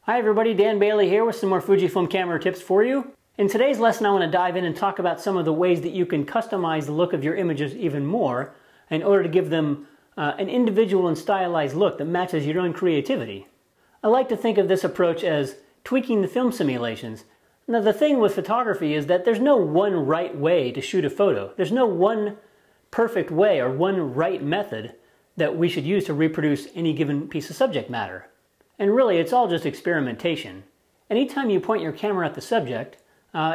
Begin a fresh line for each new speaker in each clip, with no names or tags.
Hi everybody, Dan Bailey here with some more Fujifilm camera tips for you. In today's lesson I want to dive in and talk about some of the ways that you can customize the look of your images even more in order to give them an individual and stylized look that matches your own creativity. I like to think of this approach as tweaking the film simulations. Now the thing with photography is that there's no one right way to shoot a photo. There's no one perfect way or one right method that we should use to reproduce any given piece of subject matter. And really, it's all just experimentation. Anytime you point your camera at the subject,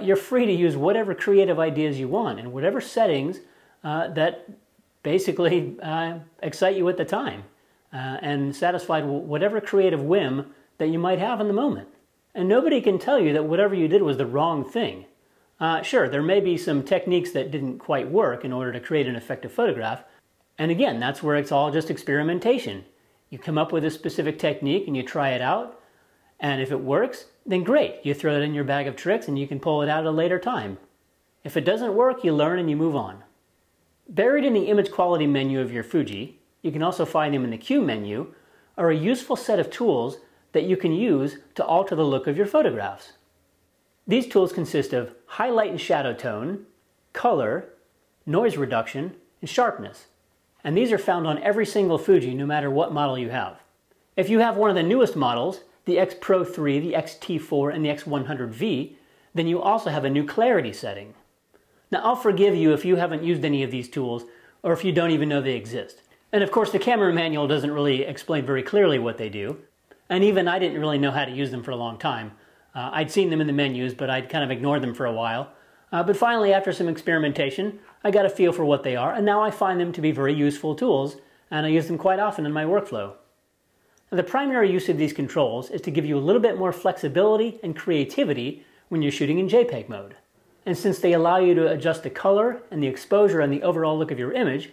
you're free to use whatever creative ideas you want in whatever settings that basically excite you at the time and satisfy whatever creative whim that you might have in the moment. And nobody can tell you that whatever you did was the wrong thing. Sure, there may be some techniques that didn't quite work in order to create an effective photograph. And again, that's where it's all just experimentation. You come up with a specific technique and you try it out, and if it works, then great. You throw it in your bag of tricks and you can pull it out at a later time. If it doesn't work, you learn and you move on. Buried in the image quality menu of your Fuji, you can also find them in the Q menu, are a useful set of tools that you can use to alter the look of your photographs. These tools consist of highlight and shadow tone, color, noise reduction, and sharpness. And these are found on every single Fuji, no matter what model you have. If you have one of the newest models, the X Pro 3, the X-T4, and the X100V, then you also have a new clarity setting. Now I'll forgive you if you haven't used any of these tools, or if you don't even know they exist. And of course the camera manual doesn't really explain very clearly what they do, and even I didn't really know how to use them for a long time. I'd seen them in the menus, but I'd kind of ignored them for a while. But finally, after some experimentation, I got a feel for what they are, and now I find them to be very useful tools, and I use them quite often in my workflow. Now, the primary use of these controls is to give you a little bit more flexibility and creativity when you're shooting in JPEG mode. And since they allow you to adjust the color and the exposure and the overall look of your image,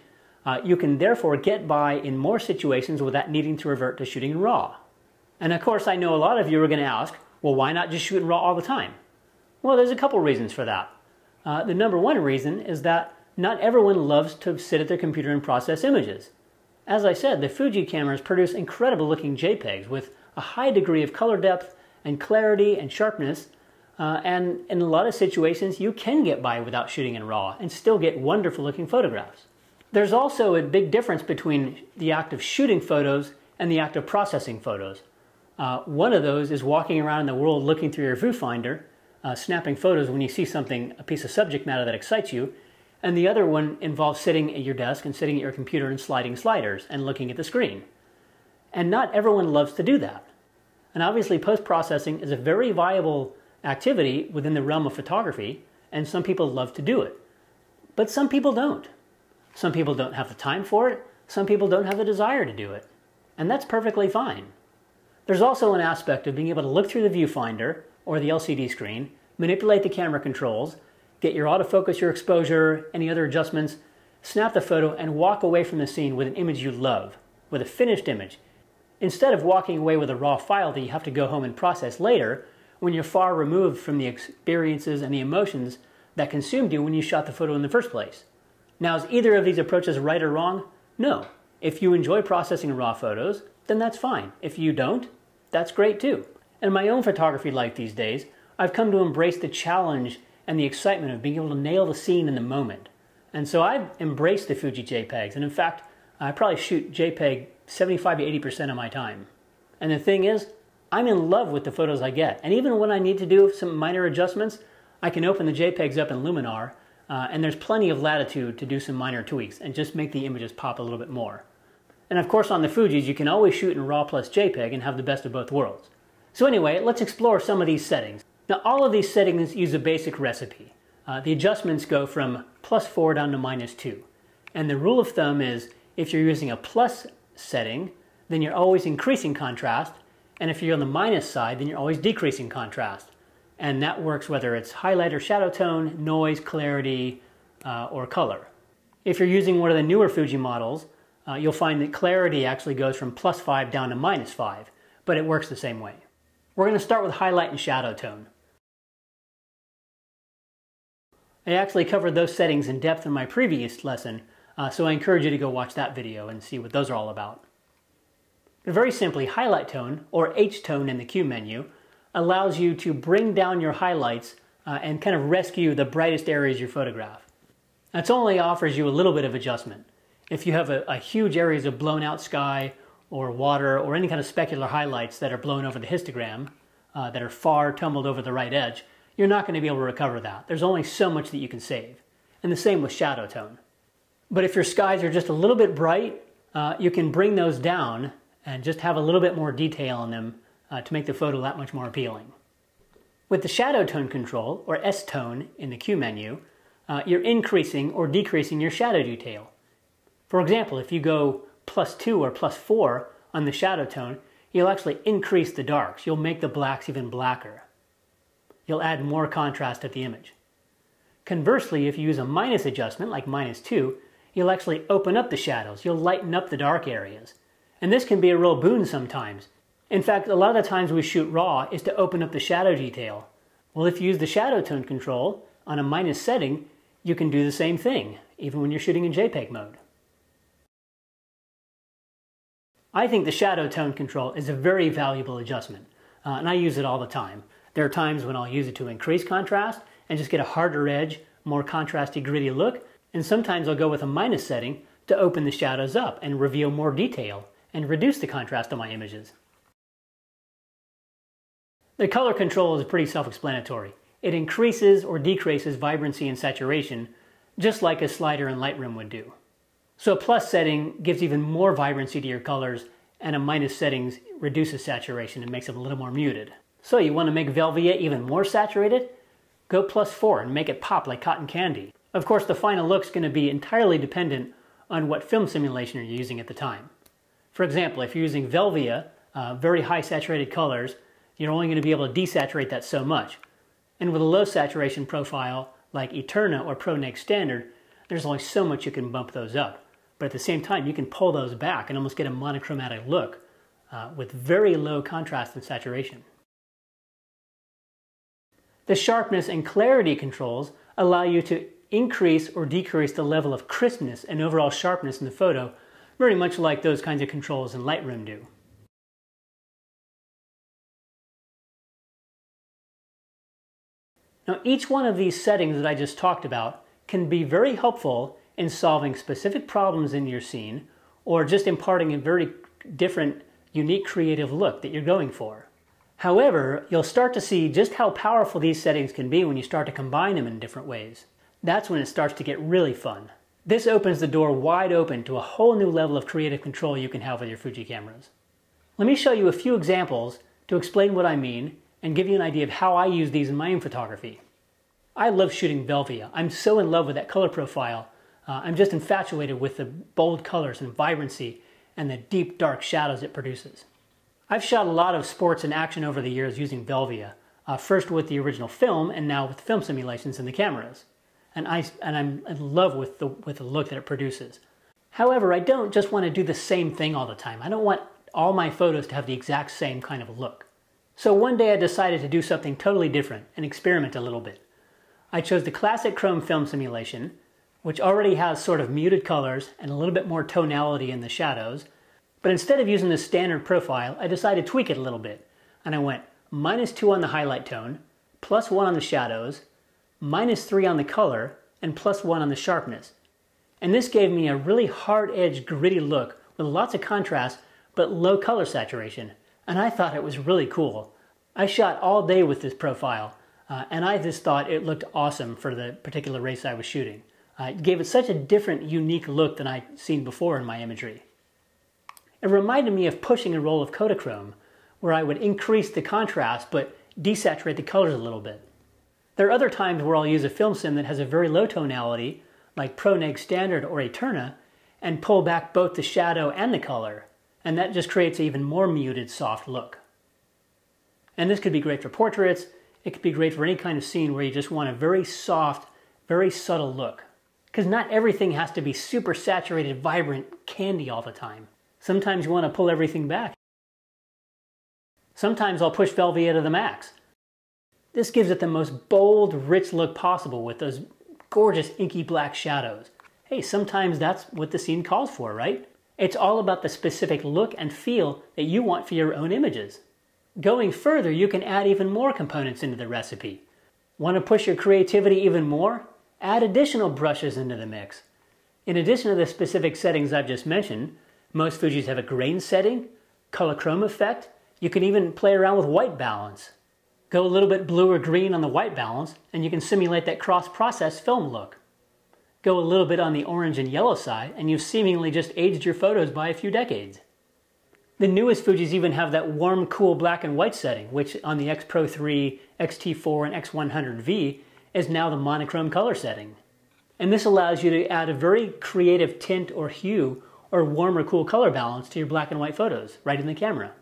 you can therefore get by in more situations without needing to revert to shooting in RAW. And of course, I know a lot of you are going to ask, well, why not just shoot in RAW all the time? Well, there's a couple reasons for that. The number one reason is that not everyone loves to sit at their computer and process images. As I said, the Fuji cameras produce incredible looking JPEGs with a high degree of color depth and clarity and sharpness, and in a lot of situations you can get by without shooting in RAW and still get wonderful looking photographs. There's also a big difference between the act of shooting photos and the act of processing photos. One of those is walking around in the world looking through your viewfinder, snapping photos when you see something, a piece of subject matter that excites you, and the other one involves sitting at your desk and sitting at your computer and sliding sliders and looking at the screen. And not everyone loves to do that. And obviously post-processing is a very viable activity within the realm of photography, and some people love to do it. But some people don't. Some people don't have the time for it, some people don't have the desire to do it. And that's perfectly fine. There's also an aspect of being able to look through the viewfinder or the LCD screen, manipulate the camera controls, get your autofocus, your exposure, any other adjustments, snap the photo, and walk away from the scene with an image you love, with a finished image, instead of walking away with a raw file that you have to go home and process later when you're far removed from the experiences and the emotions that consumed you when you shot the photo in the first place. Now, is either of these approaches right or wrong? No. If you enjoy processing raw photos, then that's fine. If you don't, that's great too. In my own photography life these days, I've come to embrace the challenge and the excitement of being able to nail the scene in the moment. And so I've embraced the Fuji JPEGs, and in fact, I probably shoot JPEG 75 to 80% of my time. And the thing is, I'm in love with the photos I get. And even when I need to do some minor adjustments, I can open the JPEGs up in Luminar, and there's plenty of latitude to do some minor tweaks and just make the images pop a little bit more. And of course on the Fujis, you can always shoot in RAW plus JPEG and have the best of both worlds. So anyway, let's explore some of these settings. Now all of these settings use a basic recipe. The adjustments go from +4 down to -2. And the rule of thumb is if you're using a plus setting, then you're always increasing contrast. And if you're on the minus side, then you're always decreasing contrast. And that works whether it's highlight or shadow tone, noise, clarity, or color. If you're using one of the newer Fuji models, you'll find that clarity actually goes from +5 down to -5, but it works the same way. We're going to start with highlight and shadow tone. I actually covered those settings in depth in my previous lesson, so I encourage you to go watch that video and see what those are all about. But very simply, highlight tone, or H-tone in the Q menu, allows you to bring down your highlights and kind of rescue the brightest areas of your photograph. It only offers you a little bit of adjustment. If you have a huge areas of blown out sky or water or any kind of specular highlights that are blown over the histogram, that are far tumbled over the right edge, you're not going to be able to recover that. There's only so much that you can save. And the same with shadow tone. But if your skies are just a little bit bright, you can bring those down and just have a little bit more detail in them to make the photo that much more appealing. With the shadow tone control, or S-tone in the Q menu, you're increasing or decreasing your shadow detail. For example, if you go +2 or +4 on the shadow tone, you'll actually increase the darks. You'll make the blacks even blacker. You'll add more contrast at the image. Conversely, if you use a minus adjustment, like -2, you'll actually open up the shadows. You'll lighten up the dark areas. And this can be a real boon sometimes. In fact, a lot of the times we shoot RAW is to open up the shadow detail. Well, if you use the shadow tone control on a minus setting, you can do the same thing, even when you're shooting in JPEG mode. I think the shadow tone control is a very valuable adjustment, and I use it all the time. There are times when I'll use it to increase contrast and just get a harder edge, more contrasty, gritty look, and sometimes I'll go with a minus setting to open the shadows up and reveal more detail and reduce the contrast on my images. The color control is pretty self-explanatory. It increases or decreases vibrancy and saturation, just like a slider in Lightroom would do. So a plus setting gives even more vibrancy to your colors, and a minus setting reduces saturation and makes them a little more muted. So you want to make Velvia even more saturated? Go +4 and make it pop like cotton candy. Of course, the final look's going to be entirely dependent on what film simulation you're using at the time. For example, if you're using Velvia, very high saturated colors, you're only going to be able to desaturate that so much. And with a low saturation profile like Eterna or Pro Neg Standard, there's only so much you can bump those up. But at the same time, you can pull those back and almost get a monochromatic look with very low contrast and saturation. The sharpness and clarity controls allow you to increase or decrease the level of crispness and overall sharpness in the photo, very much like those kinds of controls in Lightroom do. Now, each one of these settings that I just talked about can be very helpful in solving specific problems in your scene or just imparting a very different, unique, creative look that you're going for. However, you'll start to see just how powerful these settings can be when you start to combine them in different ways. That's when it starts to get really fun. This opens the door wide open to a whole new level of creative control you can have with your Fuji cameras. Let me show you a few examples to explain what I mean and give you an idea of how I use these in my own photography. I love shooting Velvia. I'm so in love with that color profile. I'm just infatuated with the bold colors and vibrancy and the deep dark shadows it produces. I've shot a lot of sports and action over the years using Velvia, first with the original film and now with film simulations in the cameras. And I'm in love with the look that it produces. However, I don't just want to do the same thing all the time. I don't want all my photos to have the exact same kind of look. So one day I decided to do something totally different and experiment a little bit. I chose the classic chrome film simulation, which already has sort of muted colors and a little bit more tonality in the shadows. But instead of using the standard profile, I decided to tweak it a little bit. And I went -2 on the highlight tone, +1 on the shadows, -3 on the color, and +1 on the sharpness. And this gave me a really hard-edged, gritty look with lots of contrast, but low color saturation. And I thought it was really cool. I shot all day with this profile, and I just thought it looked awesome for the particular race I was shooting. It gave it such a different, unique look than I'd seen before in my imagery. It reminded me of pushing a roll of Kodachrome, where I would increase the contrast but desaturate the colors a little bit. There are other times where I'll use a film sim that has a very low tonality, like Pro Neg Standard or Eterna, and pull back both the shadow and the color, and that just creates an even more muted, soft look. And this could be great for portraits. It could be great for any kind of scene where you just want a very soft, very subtle look. Because not everything has to be super saturated, vibrant candy all the time. Sometimes you want to pull everything back. Sometimes I'll push Velvia to the max. This gives it the most bold, rich look possible with those gorgeous inky black shadows. Hey, sometimes that's what the scene calls for, right? It's all about the specific look and feel that you want for your own images. Going further, you can add even more components into the recipe. Want to push your creativity even more? Add additional brushes into the mix. In addition to the specific settings I've just mentioned, most Fujis have a grain setting, color chrome effect. You can even play around with white balance. Go a little bit blue or green on the white balance and you can simulate that cross-process film look. Go a little bit on the orange and yellow side and you've seemingly just aged your photos by a few decades. The newest Fujis even have that warm, cool black and white setting, which on the X Pro 3, X-T4, and X100V is now the monochrome color setting. And this allows you to add a very creative tint or hue or warm or cool color balance to your black and white photos right in the camera.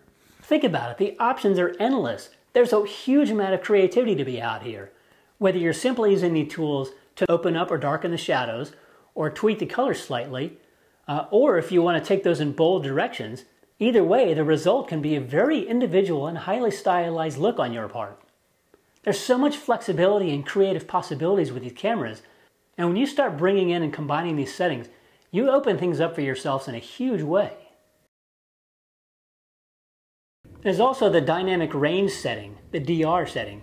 Think about it, the options are endless. There's a huge amount of creativity to be out here. Whether you're simply using the tools to open up or darken the shadows, or tweak the colors slightly, or if you want to take those in bold directions, either way, the result can be a very individual and highly stylized look on your part. There's so much flexibility and creative possibilities with these cameras, and when you start bringing in and combining these settings, you open things up for yourselves in a huge way. There's also the dynamic range setting, the DR setting.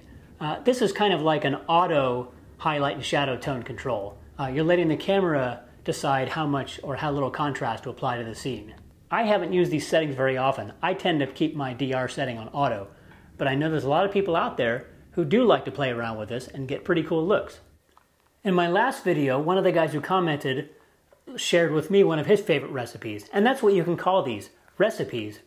This is kind of like an auto highlight and shadow tone control. You're letting the camera decide how much or how little contrast to apply to the scene. I haven't used these settings very often. I tend to keep my DR setting on auto, but I know there's a lot of people out there who do like to play around with this and get pretty cool looks. In my last video, one of the guys who commented shared with me one of his favorite recipes, and that's what you can call these, recipes,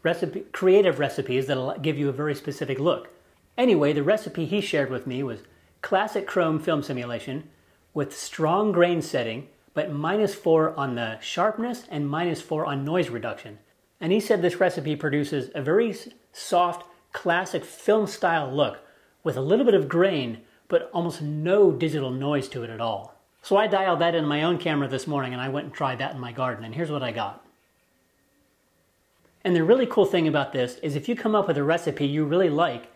creative recipes that'll give you a very specific look. Anyway, the recipe he shared with me was classic chrome film simulation with strong grain setting, but -4 on the sharpness and -4 on noise reduction. And he said this recipe produces a very soft, classic film style look with a little bit of grain, but almost no digital noise to it at all. So I dialed that in my own camera this morning and I went and tried that in my garden, and here's what I got. And the really cool thing about this is if you come up with a recipe you really like,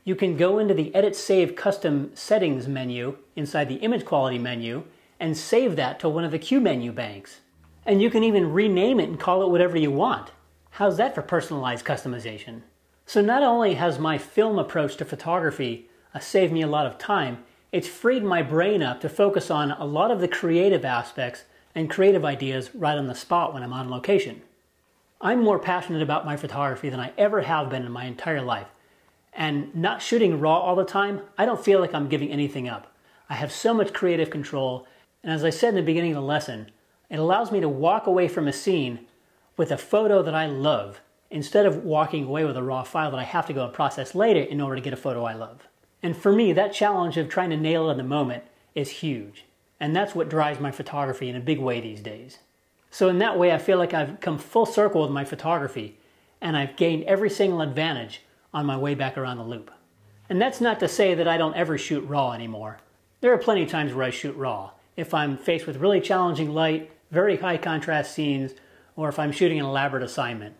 you can go into the Edit Save Custom Settings menu inside the Image Quality menu and save that to one of the Q menu banks. And you can even rename it and call it whatever you want. How's that for personalized customization? So not only has my film approach to photography saved me a lot of time, it's freed my brain up to focus on a lot of the creative aspects and creative ideas right on the spot when I'm on location. I'm more passionate about my photography than I ever have been in my entire life. And not shooting raw all the time, I don't feel like I'm giving anything up. I have so much creative control, and as I said in the beginning of the lesson, it allows me to walk away from a scene with a photo that I love, instead of walking away with a raw file that I have to go and process later in order to get a photo I love. And for me, that challenge of trying to nail it in the moment is huge. And that's what drives my photography in a big way these days. So in that way, I feel like I've come full circle with my photography, and I've gained every single advantage on my way back around the loop. And that's not to say that I don't ever shoot raw anymore. There are plenty of times where I shoot raw. If I'm faced with really challenging light, very high contrast scenes, or if I'm shooting an elaborate assignment.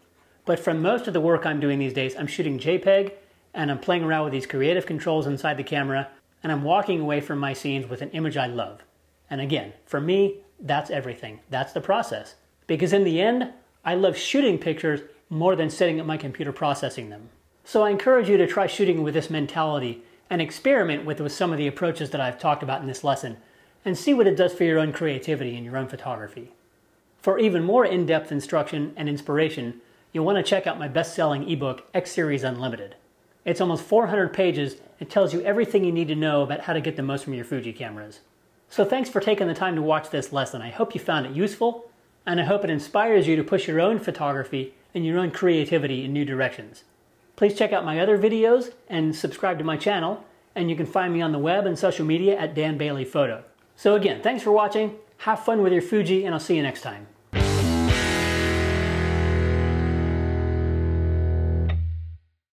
But for most of the work I'm doing these days, I'm shooting JPEG, and I'm playing around with these creative controls inside the camera, and I'm walking away from my scenes with an image I love. And again, for me, that's everything. That's the process. Because in the end, I love shooting pictures more than sitting at my computer processing them. So I encourage you to try shooting with this mentality and experiment with some of the approaches that I've talked about in this lesson, and see what it does for your own creativity and your own photography. For even more in-depth instruction and inspiration, you'll want to check out my best-selling ebook, X Series Unlimited. It's almost 400 pages. It tells you everything you need to know about how to get the most from your Fuji cameras. So thanks for taking the time to watch this lesson. I hope you found it useful, and I hope it inspires you to push your own photography and your own creativity in new directions. Please check out my other videos and subscribe to my channel, and you can find me on the web and social media at Dan Bailey Photo. So again, thanks for watching, have fun with your Fuji, and I'll see you next time.